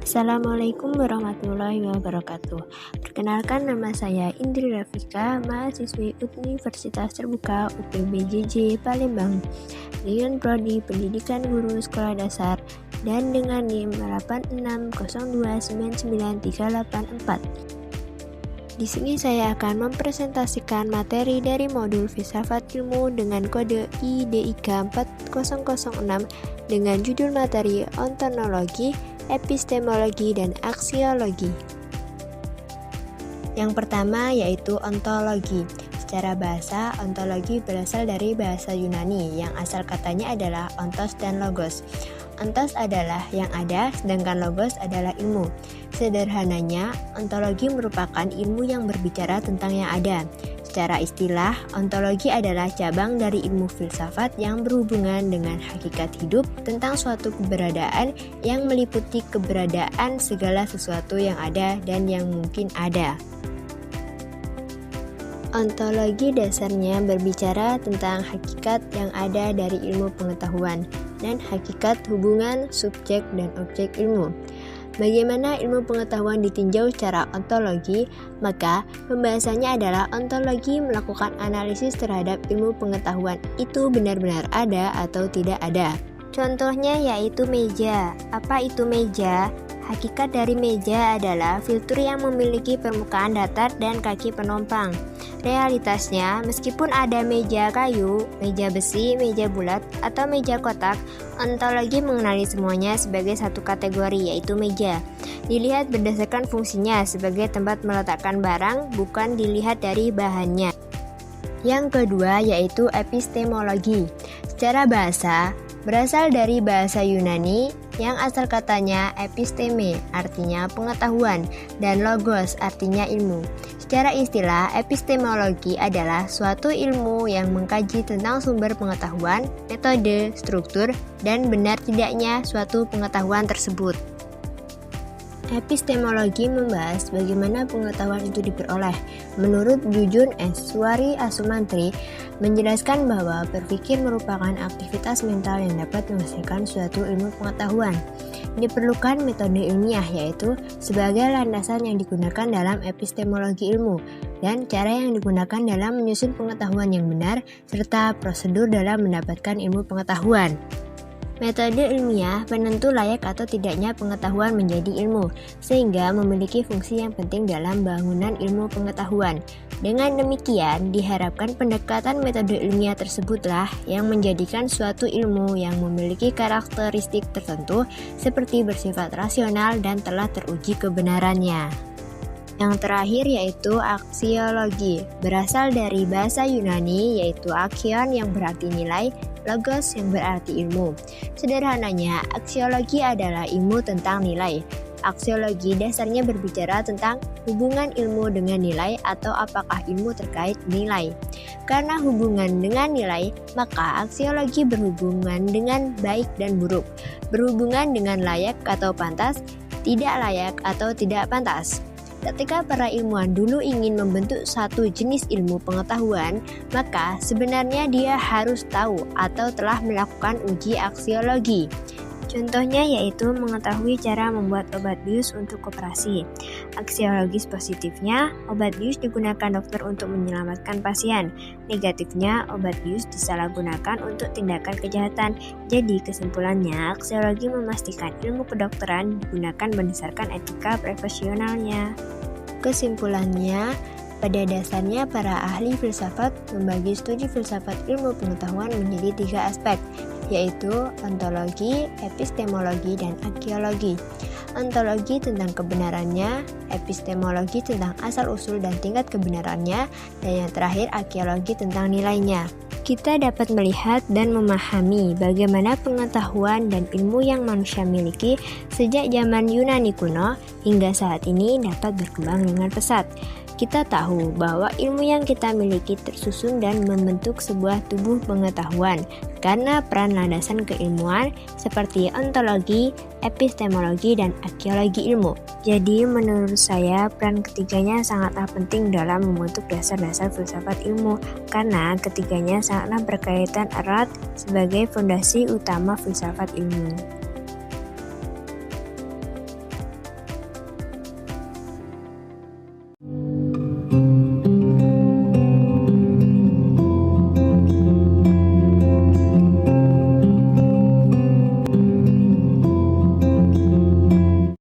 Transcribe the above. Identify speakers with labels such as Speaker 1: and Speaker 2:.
Speaker 1: Assalamualaikum warahmatullahi wabarakatuh. Perkenalkan, nama saya Indri Rafika, mahasiswi Universitas Terbuka UPBJJ Palembang dengan prodi Pendidikan Guru Sekolah Dasar dan dengan NIM 8602993844. Di sini saya akan mempresentasikan materi dari modul Filsafat Ilmu dengan kode IDIK 4006 dengan judul materi Ontologi, Epistemologi, dan Aksiologi. Yang pertama yaitu ontologi. Secara bahasa, ontologi berasal dari bahasa Yunani yang asal katanya adalah ontos dan logos. Ontos adalah yang ada, sedangkan logos adalah ilmu. Sederhananya, ontologi merupakan ilmu yang berbicara tentang yang ada. Secara istilah, ontologi adalah cabang dari ilmu filsafat yang berhubungan dengan hakikat hidup tentang suatu keberadaan yang meliputi keberadaan segala sesuatu yang ada dan yang mungkin ada. Ontologi dasarnya berbicara tentang hakikat yang ada dari ilmu pengetahuan dan hakikat hubungan subjek dan objek ilmu. Bagaimana ilmu pengetahuan ditinjau secara ontologi, maka pembahasannya adalah ontologi melakukan analisis terhadap ilmu pengetahuan itu benar-benar ada atau tidak ada. Contohnya yaitu meja. Apa itu meja? Hakikat dari meja adalah fitur yang memiliki permukaan datar dan kaki penumpang. Realitasnya, meskipun ada meja kayu, meja besi, meja bulat, atau meja kotak, ontologi mengenali semuanya sebagai satu kategori, yaitu meja. Dilihat berdasarkan fungsinya sebagai tempat meletakkan barang, bukan dilihat dari bahannya. Yang kedua yaitu epistemologi. Secara bahasa, berasal dari bahasa Yunani yang asal katanya episteme, artinya pengetahuan, dan logos, artinya ilmu. Secara istilah, epistemologi adalah suatu ilmu yang mengkaji tentang sumber pengetahuan, metode, struktur, dan benar tidaknya suatu pengetahuan tersebut. Epistemologi membahas bagaimana pengetahuan itu diperoleh. Menurut Jujun S. Suwari Asumantri, menjelaskan bahwa berpikir merupakan aktivitas mental yang dapat menghasilkan suatu ilmu pengetahuan. Diperlukan metode ilmiah, yaitu sebagai landasan yang digunakan dalam epistemologi ilmu, dan cara yang digunakan dalam menyusun pengetahuan yang benar, serta prosedur dalam mendapatkan ilmu pengetahuan. Metode ilmiah penentu layak atau tidaknya pengetahuan menjadi ilmu, sehingga memiliki fungsi yang penting dalam bangunan ilmu pengetahuan. Dengan demikian, diharapkan pendekatan metode ilmiah tersebutlah yang menjadikan suatu ilmu yang memiliki karakteristik tertentu seperti bersifat rasional dan telah teruji kebenarannya. Yang terakhir yaitu aksiologi, berasal dari bahasa Yunani yaitu aksion yang berarti nilai, logos yang berarti ilmu. Sederhananya, aksiologi adalah ilmu tentang nilai. Aksiologi dasarnya berbicara tentang hubungan ilmu dengan nilai atau apakah ilmu terkait nilai. Karena hubungan dengan nilai, maka aksiologi berhubungan dengan baik dan buruk, berhubungan dengan layak atau pantas, tidak layak atau tidak pantas. Ketika para ilmuwan dulu ingin membentuk satu jenis ilmu pengetahuan, maka sebenarnya dia harus tahu atau telah melakukan uji aksiologi. Contohnya yaitu mengetahui cara membuat obat bius untuk operasi. Aksiologis positifnya, obat bius digunakan dokter untuk menyelamatkan pasien. Negatifnya, obat bius disalahgunakan untuk tindakan kejahatan. Jadi kesimpulannya, aksiologi memastikan ilmu kedokteran digunakan berdasarkan etika profesionalnya. Kesimpulannya, pada dasarnya para ahli filsafat membagi studi filsafat ilmu pengetahuan menjadi 3 aspek, yaitu ontologi, epistemologi, dan arkeologi. Ontologi tentang kebenarannya, epistemologi tentang asal-usul dan tingkat kebenarannya, dan yang terakhir arkeologi tentang nilainya. Kita dapat melihat dan memahami bagaimana pengetahuan dan ilmu yang manusia miliki sejak zaman Yunani kuno hingga saat ini dapat berkembang dengan pesat. Kita tahu bahwa ilmu yang kita miliki tersusun dan membentuk sebuah tubuh pengetahuan karena peran landasan keilmuan seperti ontologi, epistemologi, dan arkeologi ilmu. Jadi menurut saya peran ketiganya sangatlah penting dalam membentuk dasar-dasar filsafat ilmu karena ketiganya sangatlah berkaitan erat sebagai fondasi utama filsafat ilmu.